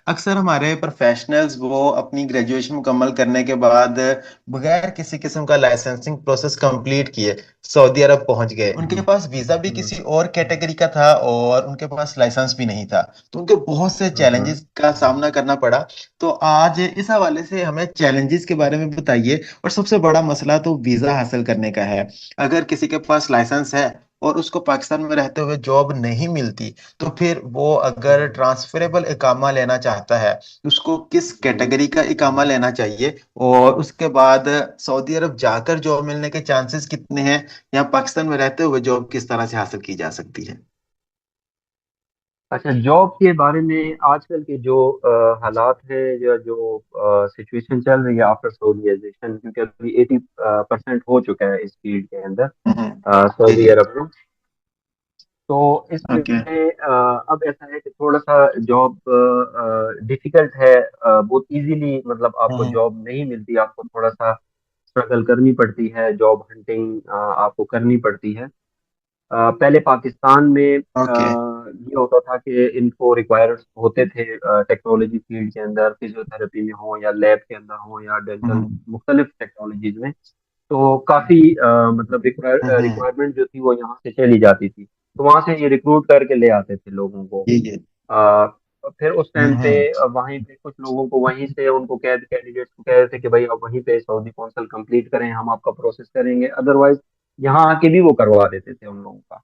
अक्सर हमारे प्रोफेशनल्स वो अपनी ग्रेजुएशन मुकम्मल करने के बाद बगैर किसी किस्म का लाइसेंसिंग प्रोसेस कंप्लीट किए सऊदी अरब पहुंच गए। उनके हम्म। पास वीजा भी हम्म। किसी और कैटेगरी का था और उनके पास लाइसेंस भी नहीं था, तो उनके बहुत से हम्म। चैलेंजेस का सामना करना पड़ा। तो आज इस हवाले से हमें चैलेंजेस के बारे में बताइए। और सबसे बड़ा मसला तो वीजा हासिल करने का है। अगर किसी के पास लाइसेंस है और उसको पाकिस्तान में रहते हुए जॉब नहीं मिलती, तो फिर वो अगर हम्म। ट्रांसफरेबल इकामा लेना चाहता है, उसको किस हम्म। कैटेगरी का इकामा लेना चाहिए? और उसके बाद सऊदी अरब जाकर जॉब मिलने के चांसेस कितने हैं? या पाकिस्तान में रहते हुए जॉब किस तरह से हासिल की जा सकती है? अच्छा, जॉब के बारे में आजकल के जो हालात है या जो सिचुएशन चल रही है आफ्टर सऊदीजाइजेशन, क्योंकि अभी 80% हो चुका है इस फील्ड के अंदर जी सऊदी जी। अरब में। तो इसमें ओके। अब ऐसा है कि थोड़ा सा जॉब डिफिकल्ट है, बहुत इजीली मतलब आपको हम्म। जॉब नहीं मिलती, आपको थोड़ा सा स्ट्रगल करनी पड़ती है, जॉब हंटिंग आपको करनी पड़ती है। पहले पाकिस्तान में ओके। ये होता था कि इनको रिक्वायर्ड होते थे टेक्नोलॉजी फील्ड के अंदर, फिजियोथेरेपी में हो या लैब के अंदर हो या डेंटल, हम्म मुख्तलिफ टेक्नोलॉजीज में। तो काफी मतलब हम्म। रिक्वायरमेंट जो थी वो यहाँ से चली जाती थी, तो वहां से ये रिक्रूट करके ले आते थे लोगों को। जी जी। अ, फिर उस टाइम पे हम्म। वहीं पे कुछ लोगों को वहीं से उनको कैंडिडेट्स को कह रहे थे कि भाई आप वहीं पे सऊदी कौंसल कंप्लीट करें, हम आपका प्रोसेस करेंगे। अदरवाइज यहाँ आके भी वो करवा देते थे उन लोगों का,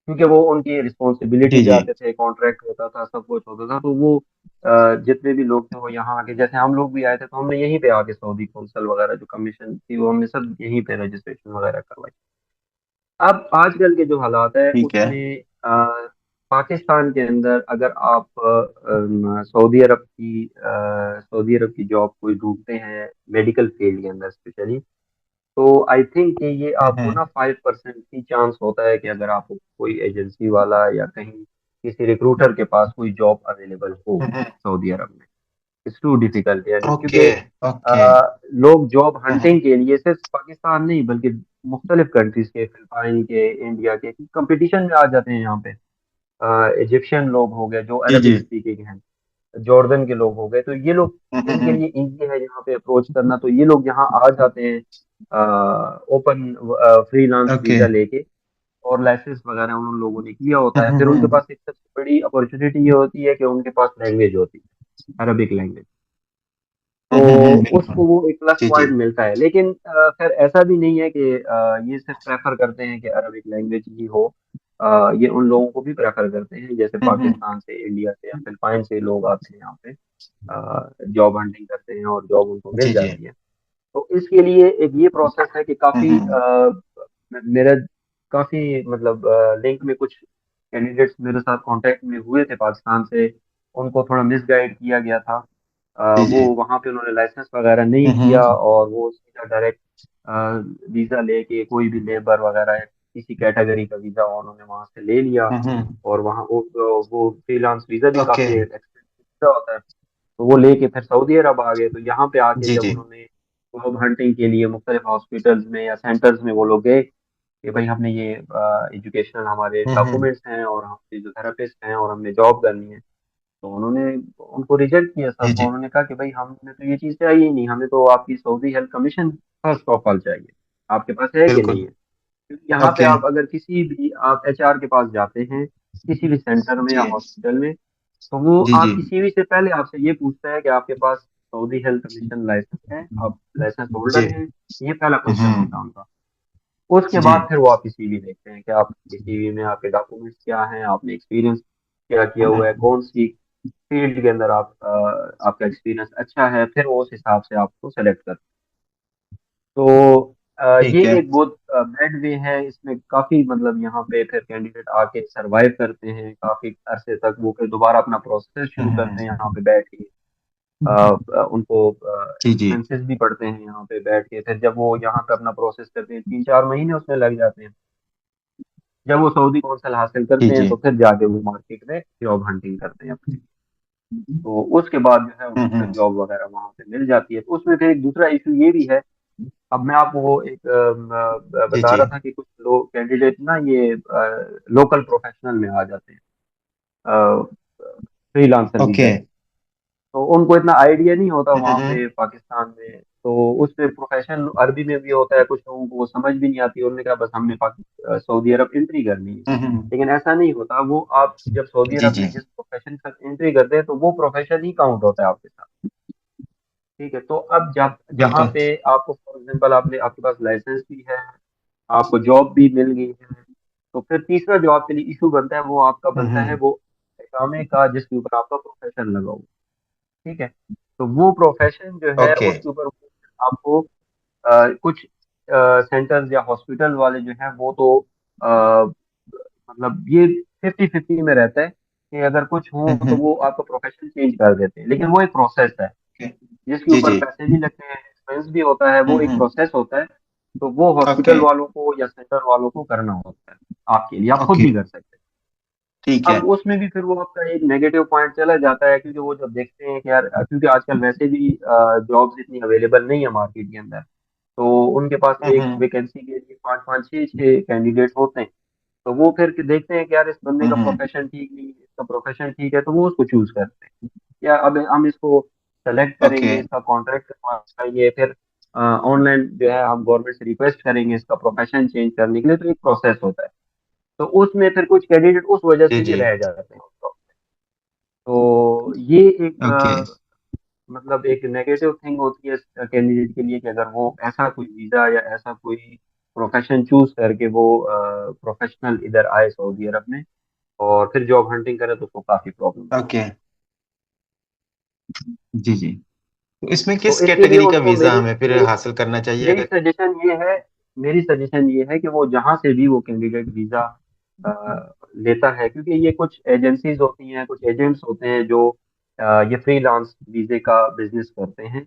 क्योंकि वो उनकी रिस्पॉन्सिबिलिटी जी पे जी। आते थे, कॉन्ट्रैक्ट होता था, सब कुछ होता था। तो वो जितने भी लोग थे वो यहाँ आके, जैसे हम लोग भी आए थे तो हमने यहीं पे आके सऊदी कौंसल वगैरह जो कमीशन थी वो हमने सब यहीं पे रजिस्ट्रेशन वगैरह करवाई। अब आजकल के जो हालात है ठीक है। उसमें पाकिस्तान के अंदर अगर आप सऊदी अरब की जॉब कोई ढूंढते हैं मेडिकल फील्ड के अंदर स्पेशली, तो आई थिंक कि ये आपको हम्म ना 5% ही चांस होता है कि अगर आपको कोई एजेंसी वाला या कहीं किसी रिक्रूटर के पास कोई जॉब अवेलेबल हो हम्म। सऊदी अरब में। इट्स टू डिफिकल्ट यानी, ओके। क्योंकि ओके। लोग जॉब हम्म हंटिंग के लिए सिर्फ पाकिस्तान नहीं बल्कि मुख्तलिफ कंट्रीज के, फिलिपाइन के, इंडिया के कंपटीशन में आ जाते हैं यहाँ पे। इजिप्शियन लोग हो गए जो जी जी। अरबिक स्पीकिंग हैं, जॉर्डन के लोग हो गए, तो ये लोग, इनके हम्म। लिए इजी है यहाँ पे अप्रोच करना, तो ये लोग यहाँ आ जाते हैं ओपन फ्रीलांस ओके। वीजा लेके। और लाइसेंस वगैरह उन लोगों ने किया होता है, फिर उनके हम्म। पास एक सबसे बड़ी अपॉर्चुनिटी ये होती है कि उनके पास लैंग्वेज होती है, अरबिक लैंग्वेज। तो बिल्कुल। उसको वो एक प्लस जी जी। पॉइंट मिलता है। लेकिन फिर ऐसा भी नहीं है कि ये सिर्फ प्रेफर करते हैं कि अरबिक लैंग्वेज ही हो। ये उन लोगों को भी प्रेफर करते हैं, जैसे हम्म। पाकिस्तान से, इंडिया से या फिलिपाइन से लोग आते हैं यहाँ पे, जॉब हंटिंग करते हैं और जॉब उनको मिल जी जी। जाती है। तो इसके लिए एक ये प्रोसेस है कि काफी हम्म। मेरा काफी मतलब लिंक में कुछ कैंडिडेट्स मेरे साथ कांटेक्ट में हुए थे पाकिस्तान से, उनको थोड़ा मिसगाइड किया गया था। जी वो जी। वहाँ पे उन्होंने लाइसेंस वगैरह नहीं किया हम्म। और वो सीधा डायरेक्ट वीजा लेके कोई भी लेबर वगैरह है, किसी कैटेगरी का वीजा उन्होंने वहां से ले लिया। हम्म। और वहाँ वो फ्रीलांस वीजा भी ओके। काफी एक्सपेंसिव होता है, तो वो लेके फिर सऊदी अरब आ गए। तो यहाँ पे आके जी जब जी। उन्होंने जॉब हंटिंग के लिए मुख्तलिफ हॉस्पिटल्स में या सेंटर्स में वो लोग गए कि भाई हमने ये एजुकेशनल हमारे हम्म। डॉक्यूमेंट्स हैं और हम फिजियोथेरेपिस्ट हैं और हमने जॉब करनी है, तो उन्होंने उनको रिजेक्ट किया जी सबको। जी। उन्होंने कहा कि भाई हमें तो ये चीज़ चाहिए ही नहीं, हमें तो आपकी Saudi health commission first of all चाहिए, आपके पास है कि नहीं बिल्कुल। है। क्योंकि यहाँ पे ओके। आप अगर किसी भी आप एचआर के पास जाते हैं किसी भी सेंटर में या जी हॉस्पिटल में, तो वो जी। जी। आपकी सीवी से पहले आपसे ये पूछता है कि आपके पास सऊदी हेल्थ कमीशन लाइसेंस है, आप लाइसेंस जी। होल्डर हैं। ये पहला क्वेश्चन हम्म। होता है उनका। उसके जी। बाद फिर वो आपकी सीवी देखते हैं कि आपकी सीवी में आपके डॉक्यूमेंट्स क्या हैं, आपने एक्सपीरियंस क्या किया हुआ है, कौन सी फील्ड के अंदर आपका एक्सपीरियंस अच्छा है, फिर वो उस हिसाब से आपको सेलेक्ट करते हैं। तो ये ठीक है। एक बहुत बैड वे है, इसमें काफी मतलब यहाँ पे फिर कैंडिडेट आके सरवाइव करते हैं काफी अरसे तक, वो फिर दोबारा अपना प्रोसेस शुरू करते हैं यहाँ पे बैठ के। उनको जी जी। एक्सपेंसेस भी पड़ते हैं यहाँ पे बैठ के, फिर जब वो यहाँ पे अपना प्रोसेस करते हैं 3-4 महीने उसमें लग जाते हैं। जब वो सऊदी कौंसल हासिल जी करते हैं जी। तो फिर जाके वो मार्केट में जॉब हंटिंग करते हैं अपनी। तो उसके बाद जो है उनको फिर हम्म। जॉब वगैरह वहां पे मिल जाती है। तो उसमें फिर एक दूसरा इशू ये भी है। अब मैं आपको एक जी बता जी। रहा था कि कुछ लोग कैंडिडेट ना ये लोकल प्रोफेशनल में आ जाते हैं फ्रीलांसर ओके। वीजा पे। तो उनको इतना आइडिया नहीं होता वहाँ हम्म पे पाकिस्तान में। तो उस पे प्रोफेशन अरबी में भी होता है, कुछ लोगों को वो समझ भी नहीं आती, उन्होंने कहा बस हमने सऊदी अरब एंट्री करनी है। हम्म। लेकिन ऐसा नहीं होता, वो आप जब सऊदी जी अरब जी। में जिस प्रोफेशन का एंट्री करते हैं तो वो प्रोफेशन ही काउंट होता है आपके साथ। ठीक है, तो अब जब जहाँ बिल्कुल। पे आपको फॉर एग्जाम्पल आपने आपके पास लाइसेंस भी है, आपको जॉब भी मिल गई है, तो फिर तीसरा जो आपके लिए इशू बनता है वो आपका बनता है हम्म। वो इकामे का, जिसके ऊपर आपका प्रोफेशन लगा हो। ठीक है, तो वो प्रोफेशन जो है ओके। उसके ऊपर आपको कुछ सेंटर्स या हॉस्पिटल वाले जो है वो तो मतलब ये 50-50 में रहता है कि अगर कुछ हो तो हम्म। वो आपका प्रोफेशन चेंज कर देते हैं, लेकिन वो एक प्रोसेस है ओके। जिसके जी ऊपर जी। पैसे भी लगते हैं, एक्सपेंस भी होता है, वो एक हम्म। प्रोसेस होता है। तो वो ओके। हॉस्पिटल वालों को या सेंटर वालों को करना होता है, आपके लिए आप खुद ओके। नहीं कर सकते। ठीक है। अब उसमें भी फिर वो आपका एक नेगेटिव पॉइंट चला जाता है, क्योंकि वो जब देखते हैं कि यार, क्योंकि आजकल वैसे भी जॉब्स इतनी अवेलेबल नहीं है मार्केट के अंदर, तो उनके पास एक हम्म वैकेंसी के लिए पाँच पाँच छः छः कैंडिडेट होते हैं। तो वो फिर देखते हैं कि यार इस बंदे का हम्म। प्रोफेशन ठीक नहीं है, इसका प्रोफेशन ठीक है, तो वो उसको चूज करते हैं। या अब हम इसको सेलेक्ट ओके। करेंगे, इसका कॉन्ट्रैक्ट करवाएंगे, फिर ऑनलाइन जो है हम गवर्नमेंट से रिक्वेस्ट करेंगे इसका प्रोफेशन चेंज करने के लिए, तो एक प्रोसेस होता है। तो उसमें फिर कुछ कैंडिडेट उस वजह जी से भी जी। रह जाते हैं। तो ये एक ओके। मतलब एक नेगेटिव थिंग होती है कैंडिडेट के लिए कि अगर वो ऐसा कोई वीजा या ऐसा कोई प्रोफेशन चूज करके वो प्रोफेशनल इधर आए सऊदी अरब में और फिर जॉब हंटिंग करे तो उसको काफी प्रॉब्लम होती ओके। जी जी। तो इसमें है। तो किस इसके लिए कैटेगरी का उनको वीजा मेरी हमें फिर मेरी हासिल करना चाहिए मेरी अगर? सजेशन ये है मेरी सजेशन ये है कि वो जहाँ से भी वो कैंडिडेट वीजा लेता है, क्योंकि ये कुछ एजेंसीज होती हैं, कुछ एजेंट्स होते हैं जो ये फ्रीलांस वीजे का बिजनेस करते हैं।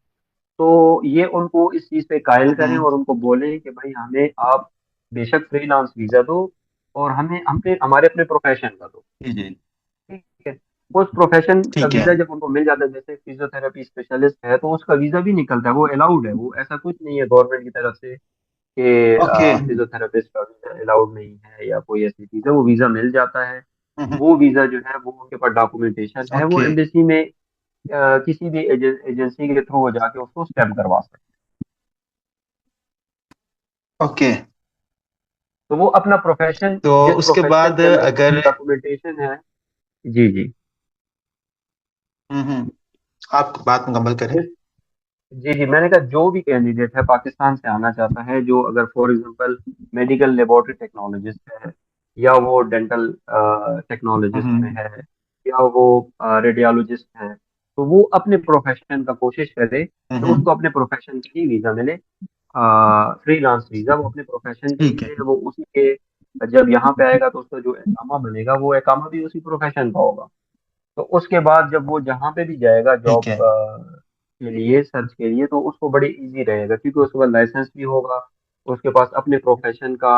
तो ये उनको इस चीज पे कायल करें हम्म। और उनको बोलें कि भाई हमें आप बेशक फ्रीलांस वीजा दो, और हमें हमने हमारे अपने प्रोफेशन का दो। जी जी। ठीक है, उस प्रोफेशन का ठीक है। वीजा जब उनको मिल जाता है, जैसे फिजियोथेरेपी स्पेशलिस्ट है तो उसका वीजा भी निकलता है, वो अलाउड है, वो ऐसा कुछ नहीं है गवर्नमेंट की तरफ से कि ओके। फिजियोथेरेपिस्ट का वीजा अलाउड नहीं है या कोई ऐसी चीज है, वो वीजा मिल जाता है। हम्म। वो वीजा जो है वो उनके पास डॉक्यूमेंटेशन है, वो ओके। एम्बेसी में किसी भी एजेंसी के थ्रू हो जाके उसको स्टैम्प करवा सकते ओके। हैं। तो वो अपना प्रोफेशन, तो जिस उसके प्रोफेशन बाद के अंदर उसकी अगर डॉक्यूमेंटेशन है। जी जी। आप बात मुकम्मल करें। जिस जी जी, मैंने कहा जो भी कैंडिडेट है पाकिस्तान से आना चाहता है, जो अगर for example medical laboratory technologist है, या वो डेंटल टेक्नोलॉजिस्ट में हम्म। है, या वो रेडियोलॉजिस्ट है, तो वो अपने प्रोफेशन का कोशिश करे कि हम्म। उसको अपने प्रोफेशन के लिए वीजा मिले, फ्रीलांस वीजा, वो अपने प्रोफेशन के ठीक है। लिए, वो उसी के जब यहाँ पे आएगा तो उसका जो एकामा बनेगा वो एकामा भी उसी प्रोफेशन का होगा। तो उसके बाद जब वो जहाँ पे भी जाएगा ठीक जॉब है। के लिए, सर्च के लिए, तो उसको बड़ी इजी रहेगा, क्योंकि उसके पास लाइसेंस भी होगा, उसके पास अपने प्रोफेशन का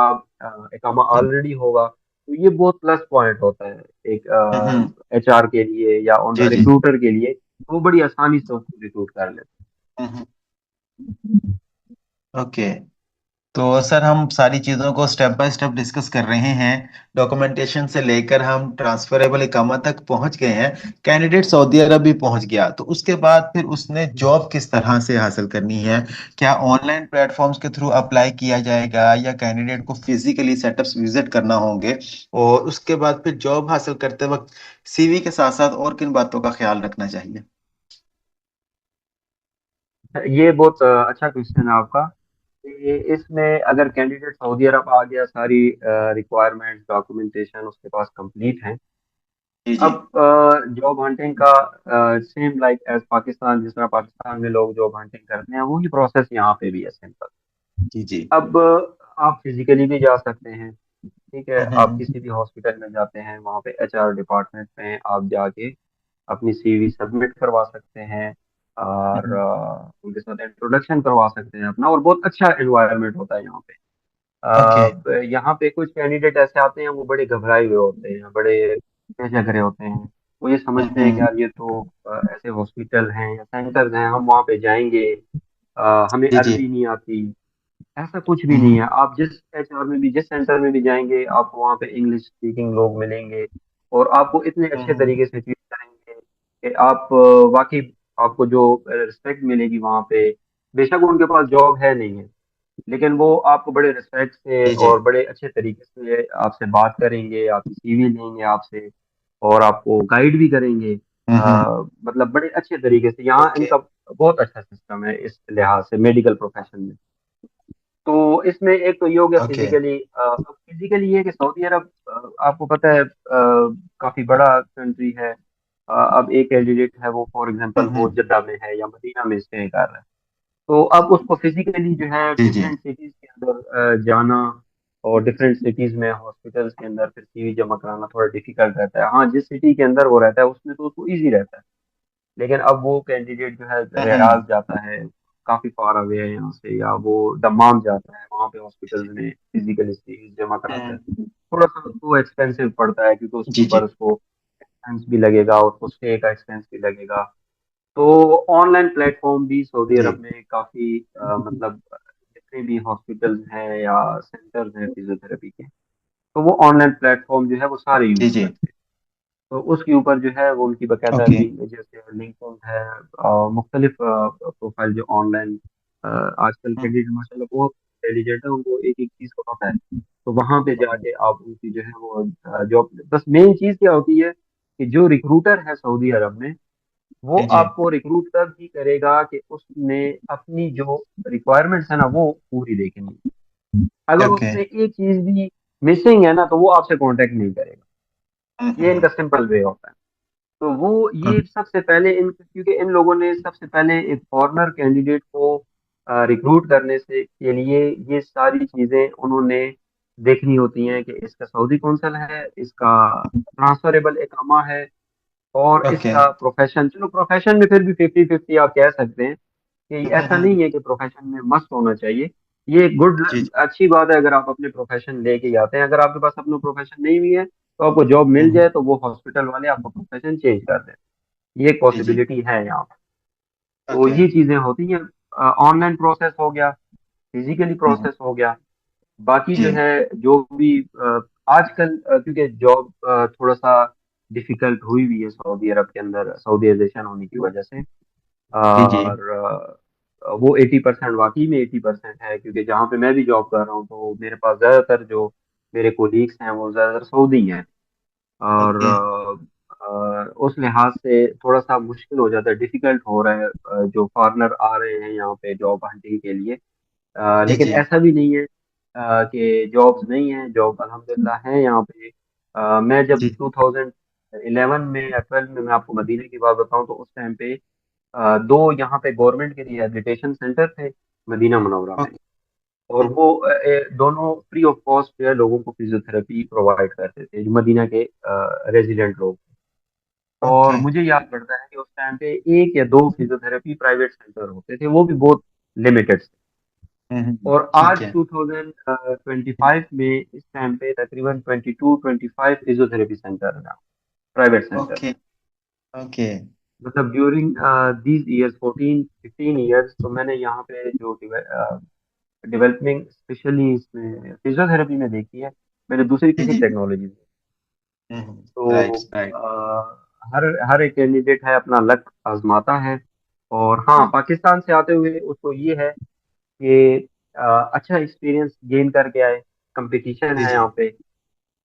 इकामा ऑलरेडी होगा। तो ये बहुत प्लस पॉइंट होता है हम्म। एक एचआर के लिए या उन जी जी। रिक्रूटर के लिए, तो वो बड़ी आसानी से उसको रिक्रूट कर लेते हम्म। ओके। तो सर हम सारी चीज़ों को स्टेप बाय स्टेप डिस्कस कर रहे हैं। डॉक्यूमेंटेशन से लेकर हम ट्रांसफरेबल इकामा तक पहुंच गए हैं। कैंडिडेट सऊदी अरब भी पहुंच गया, तो उसके बाद फिर उसने जॉब किस तरह से हासिल करनी है? क्या ऑनलाइन प्लेटफॉर्म्स के थ्रू अप्लाई किया जाएगा या कैंडिडेट को फिजिकली सेटअप्स विजिट करना होंगे? और उसके बाद फिर जॉब हासिल करते वक्त सीवी के साथ साथ और किन बातों का ख्याल रखना चाहिए? हैं। ये बहुत अच्छा क्वेश्चन है आपका। इसमें अगर कैंडिडेट सऊदी अरब आ गया, सारी रिक्वायरमेंट डॉक्यूमेंटेशन उसके पास कंप्लीट है, जी जी। अब जॉब हंटिंग का सेम लाइक एज पाकिस्तान, जिस तरह पाकिस्तान में लोग जॉब हंटिंग करते हैं, वही प्रोसेस यहाँ पे भी है, सिंपल। जी जी। अब आप फिजिकली भी जा सकते हैं। ठीक है, आप हम्म किसी भी हॉस्पिटल में जाते हैं, वहाँ पे एचआर डिपार्टमेंट में आप जाके अपनी सीवी सबमिट करवा सकते हैं, और हम्म। उनके साथ इंट्रोडक्शन करवा सकते हैं अपना, और बहुत अच्छा एनवायरनमेंट होता है यहाँ पे। ओके। यहाँ पे कुछ कैंडिडेट ऐसे आते हैं, वो बड़े घबराए हुए होते हैं, बड़े बेझक रहे होते हैं। वो ये समझते हैं कि हम्म। यार ये तो ऐसे हॉस्पिटल हैं या सेंटर्स हैं, हम वहाँ पे जाएंगे, हमें जी जी। अरबी नहीं आती। ऐसा कुछ भी नहीं हम्म है, आप जिस एचआर में भी, जिस सेंटर में भी जाएंगे, आपको वहाँ पे इंग्लिश स्पीकिंग लोग मिलेंगे, और आपको इतने अच्छे हम्म। तरीके से ट्रीट करेंगे कि आप वाकई आपको जो रिस्पेक्ट मिलेगी वहाँ पे, बेशक उनके पास जॉब है नहीं है, लेकिन वो आपको बड़े रिस्पेक्ट से जी जी। और बड़े अच्छे तरीके से आपसे बात करेंगे, आपकी सीवी लेंगे आपसे, और आपको गाइड भी करेंगे। हम्म। मतलब बड़े अच्छे तरीके से यहाँ ओके इनका बहुत अच्छा सिस्टम है इस लिहाज से मेडिकल प्रोफेशन में। तो इसमें एक तो ये हो गया ओके। फिजिकली। फिजिकली ये है कि सऊदी अरब आपको पता है काफी बड़ा कंट्री है। अब एक कैंडिडेट है वो फॉर एग्जांपल वो हम्म। जद्दा में है या मदीना में स्टे कर रहा है, तो अब उसको फिजिकली जो है जी जी। डिफरेंट सिटीज के अंदर जाना और डिफरेंट सिटीज में हॉस्पिटल्स के अंदर फिर सीवी जमा कराना थोड़ा डिफिकल्ट रहता है। हाँ, जिस सिटी के अंदर वो रहता है उसमें तो उसको इजी रहता है, लेकिन अब वो कैंडिडेट जो है रियाज हम्म। जाता है, काफी फार अवे है यहाँ से, या वो दम्माम जाता है, वहाँ पे हॉस्पिटल में फिजिकली सीवीज जमा कराता है, हम्म। थोड़ा सा उसको एक्सपेंसिव पड़ता है, क्योंकि उसके जी जी। ऊपर उसको एक्सपेंस भी लगेगा, उसको स्टे का एक्सपेंस भी लगेगा। तो ऑनलाइन प्लेटफॉर्म भी सऊदी जी अरब में काफी मतलब जितने भी हॉस्पिटल्स हैं या सेंटर्स हैं फिजियोथेरेपी के, तो वो ऑनलाइन प्लेटफॉर्म जो है वो सारे यूज जी। जी। करते हैं। तो उसके ऊपर जो है वो उनकी बकायदा ओके। लिंक, जैसे लिंक्डइन है, मुख्तलिफ प्रोफाइल जो ऑनलाइन आजकल हम्म। कैंडिडेट माशाल्लाह बहुत इंटेलिजेंट है, उनको एक एक चीज को पता है। तो वहां पे जाके आप उनकी जो है वो जॉब, बस मेन चीज क्या होती है कि जो रिक्रूटर है सऊदी अरब में, वो जी जी। आपको रिक्रूट तब ही करेगा कि उसने अपनी जो रिक्वायरमेंट्स है ना वो पूरी देखनी है। अगर ओके। उसमें एक चीज भी मिसिंग है ना तो वो आपसे कांटेक्ट नहीं करेगा। ये हम्म। इनका सिंपल वे होता है। तो वो ये सबसे पहले इन, क्योंकि इन लोगों ने सबसे पहले एक फॉरेनर कैंडिडेट को रिक्रूट करने से के लिए ये सारी चीजें उन्होंने देखनी होती हैं कि इसका सऊदी कौंसल है, इसका ट्रांसफरेबल इकामा है, और ओके। इसका प्रोफेशन, चलो प्रोफेशन में फिर भी 50-50 आप कह सकते हैं कि ऐसा हम्म। नहीं है कि प्रोफेशन में मस्त होना चाहिए। ये जी जी। अच्छी बात है अगर आप अपने प्रोफेशन लेके जाते हैं। अगर आपके पास अपना प्रोफेशन नहीं भी है तो आपको जॉब मिल हम्म। जाए तो वो हॉस्पिटल वाले आपका प्रोफेशन चेंज कर दें, ये एक जी जी। पॉसिबिलिटी है यहाँ पे। तो ओके। ये चीजें होती हैं। ऑनलाइन प्रोसेस हो गया, फिजिकली हम्म। प्रोसेस हो गया। बाकी जो जी है जो भी आजकल क्योंकि जॉब थोड़ा सा डिफिकल्ट हुई हुई है सऊदी अरब के अंदर सऊदीजाशन होने की वजह से। जी। जी। और वो 80% वाकई में 80% है, क्योंकि जहाँ पे मैं भी जॉब कर रहा हूँ तो मेरे पास ज्यादातर जो मेरे कोलीग्स हैं वो ज्यादातर सऊदी हैं। और ओके। उस लिहाज से थोड़ा सा मुश्किल हो जाता है, डिफिकल्ट हो रहा है जो फॉरेनर आ रहे हैं यहाँ पे जॉब हंटिंग के लिए। जी लेकिन जी। ऐसा भी नहीं है कि जॉब्स नहीं है, जॉब अल्हम्दुलिल्लाह है यहाँ पे। मैं जब जी। 2011 में या 12 में मैं आपको मदीने की बात बताऊं तो उस टाइम पे दो यहाँ पे गवर्नमेंट के रिहैबिलिटेशन सेंटर थे मदीना मुनव्वरा में, ओके। और वो दोनों फ्री ऑफ कॉस्ट जो है लोगों को फिजियोथेरेपी प्रोवाइड करते थे, जो मदीना के रेजिडेंट लोग। और ओके। मुझे याद पड़ता है कि उस टाइम पे एक या दो फिजियोथेरेपी प्राइवेट सेंटर होते थे, वो भी बहुत लिमिटेड। और ठीक आज है। 2025 में इस टाइम पे तकरीबन 22-25 फिजियोथेरेपी सेंटर है, प्राइवेट सेंटर। ओके। ओके। मतलब ड्यूरिंग दीज ईयर्स 14-15 ईयर्स, तो मैंने यहाँ पे जो डेवलपमेंट स्पेशली इसमें फिजियोथेरेपी में देखी है, मैंने दूसरी जी किसी जी। टेक्नोलॉजी में। राइट तो राइट। हर हर एक कैंडिडेट है अपना लक आजमाता है। और हाँ, पाकिस्तान से आते हुए उसको ये है कि अच्छा एक्सपीरियंस गेन करके आए, कंपटीशन जी है जी। यहाँ पे।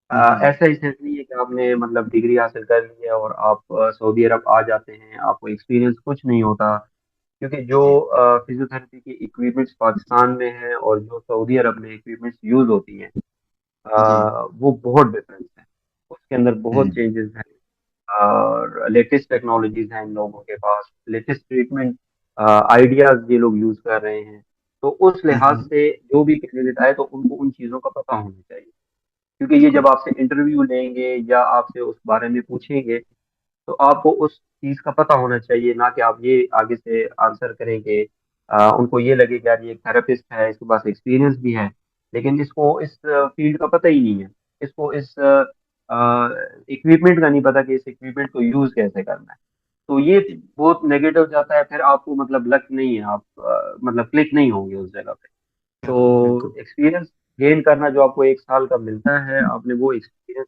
ऐसा ही सिर्फ नहीं है कि आपने मतलब डिग्री हासिल कर ली है और आप सऊदी अरब आ जाते हैं, आपको एक्सपीरियंस कुछ नहीं होता। क्योंकि जी जो जी। फिजियोथेरेपी की इक्विपमेंट्स पाकिस्तान में है और जो सऊदी अरब में इक्विपमेंट्स यूज होती हैं जी जी। वो बहुत डिफरेंस है, उसके अंदर बहुत हम्म। चेंजेस हैं। और लेटेस्ट टेक्नोलॉजीज हैं इन लोगों के पास, लेटेस्ट ट्रीटमेंट आइडियाज ये लोग यूज कर रहे हैं। तो उस लिहाज हम्म। से जो भी कैंडिडेट आए तो उनको उन चीज़ों का पता होना चाहिए, क्योंकि ये बिल्कुल। जब आपसे इंटरव्यू लेंगे या आपसे उस बारे में पूछेंगे तो आपको उस चीज का पता होना चाहिए, ना कि आप ये आगे से आंसर करेंगे। उनको ये लगे कि यार ये एक थेरेपिस्ट है, इसके पास एक्सपीरियंस भी है, लेकिन इसको इस फील्ड का पता ही नहीं है, इसको इस इक्विपमेंट का नहीं पता कि इस इक्विपमेंट को यूज कैसे करना है। तो ये जी। बहुत नेगेटिव जाता है, फिर आपको मतलब लक नहीं है, आप मतलब क्लिक नहीं होंगे उस जगह पे। बिल्कुल तो बिल्कुल। एक्सपीरियंस गेन करना जो आपको 1 साल का मिलता है, आपने वो एक्सपीरियंस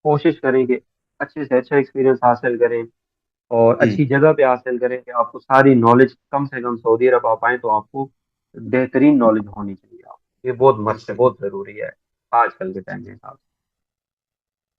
कोशिश करें कि अच्छे से अच्छा एक्सपीरियंस हासिल करें। और जी अच्छी जगह पे हासिल करें कि आपको सारी नॉलेज, कम से कम सऊदी अरब आप आए तो आपको बेहतरीन नॉलेज होनी चाहिए। आप, ये बहुत मस्त है, बिल्कुल। बहुत जरूरी है आजकल के टाइम के हिसाब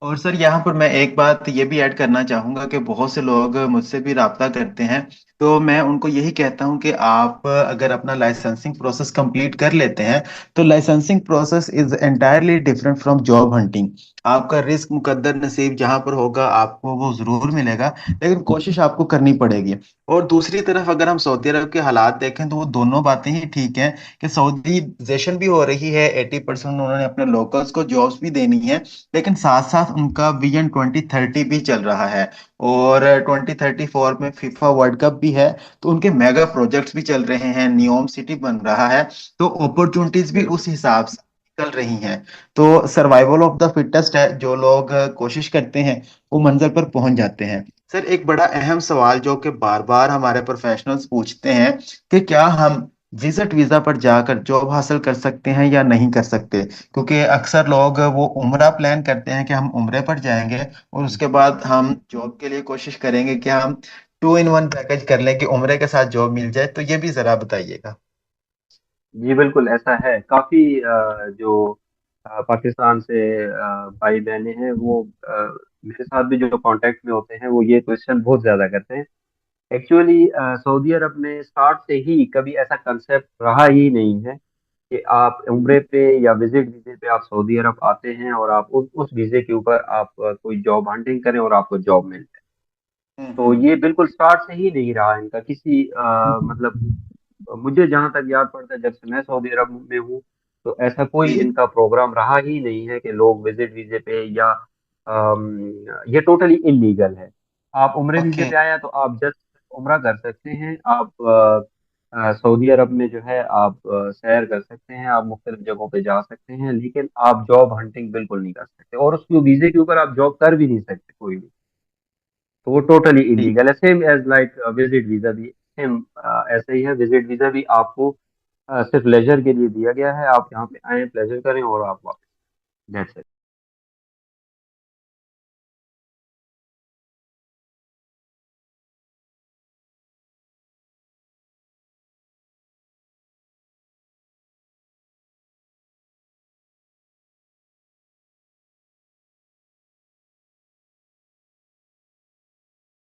और सर यहाँ पर मैं एक बात ये भी ऐड करना चाहूंगा कि बहुत से लोग मुझसे भी राब्ता करते हैं, तो मैं उनको यही कहता हूँ कि आप अगर अपना लाइसेंसिंग प्रोसेस कंप्लीट कर लेते हैं, तो licensing process is entirely different from job hunting. आपका रिस्क मुकद्दर नसीब जहाँ पर होगा आपको वो जरूर मिलेगा, लेकिन कोशिश आपको करनी पड़ेगी। और दूसरी तरफ अगर हम सऊदी अरब के हालात देखें तो वो दोनों बातें ही ठीक हैं कि सऊदीजेशन भी हो रही है, 80% उन्होंने अपने लोकल्स को जॉब्स भी देनी है, लेकिन साथ साथ उनका विजन 2030 भी चल रहा है। और 2034 में फीफा वर्ल्ड कप भी है, तो उनके मेगा प्रोजेक्ट्स भी चल रहे हैं, नियोम सिटी बन रहा है। तो अपॉर्चुनिटीज भी से। उस हिसाब से चल रही हैं। तो सर्वाइवल ऑफ द फिटेस्ट है, जो लोग कोशिश करते हैं वो मंजिल पर पहुंच जाते हैं। सर एक बड़ा अहम सवाल जो कि बार बार हमारे प्रोफेशनल्स पूछते हैं कि क्या हम विजिट वीजा पर जाकर जॉब हासिल कर सकते हैं या नहीं कर सकते, क्योंकि अक्सर लोग वो उम्रा प्लान करते हैं कि हम उम्रे पर जाएंगे और उसके बाद हम जॉब के लिए कोशिश करेंगे कि हम 2 इन 1 पैकेज कर लें कि उम्रे के साथ जॉब मिल जाए। तो ये भी जरा बताइएगा। जी बिल्कुल ऐसा है। काफी जो पाकिस्तान से भाई बहने हैं वो मेरे साथ भी जो कांटेक्ट में होते हैं वो ये क्वेश्चन बहुत ज्यादा करते हैं। एक्चुअली सऊदी अरब में स्टार्ट से ही कभी ऐसा कंसेप्ट रहा ही नहीं है कि आप उम्रे पे या विजिट वीजे पे आप सऊदी अरब आते हैं और आप उस वीजे के ऊपर आप कोई जॉब हंटिंग करें और आपको जॉब मिल जाए। तो हम्म। ये बिल्कुल स्टार्ट से ही नहीं रहा इनका किसी मतलब मुझे जहां तक याद पड़ता है जब से मैं सऊदी अरब में हूँ, तो ऐसा कोई जी। इनका प्रोग्राम रहा ही नहीं है कि लोग विजिट वीजे पे या ये टोटली इलीगल है। आप उम्रे वीजे ओके। पे आए हैं तो आप जस्ट उम्रा कर सकते हैं। आप सऊदी अरब में जो है आप सैर कर सकते हैं, आप मुख्तलिफ जगहों पे जा सकते हैं, लेकिन आप जॉब हंटिंग बिल्कुल नहीं कर सकते और उसके वीजे के ऊपर आप जॉब कर भी नहीं सकते कोई भी। तो वो टोटली ठीक। इलीगल है, same as like visit visa भी सेम ऐसे ही है। विजिट वीजा भी आपको सिर्फ लेजर के लिए दिया गया है, आप यहाँ पे आए प्लेजर करें और आप वापस, दैट्स इट।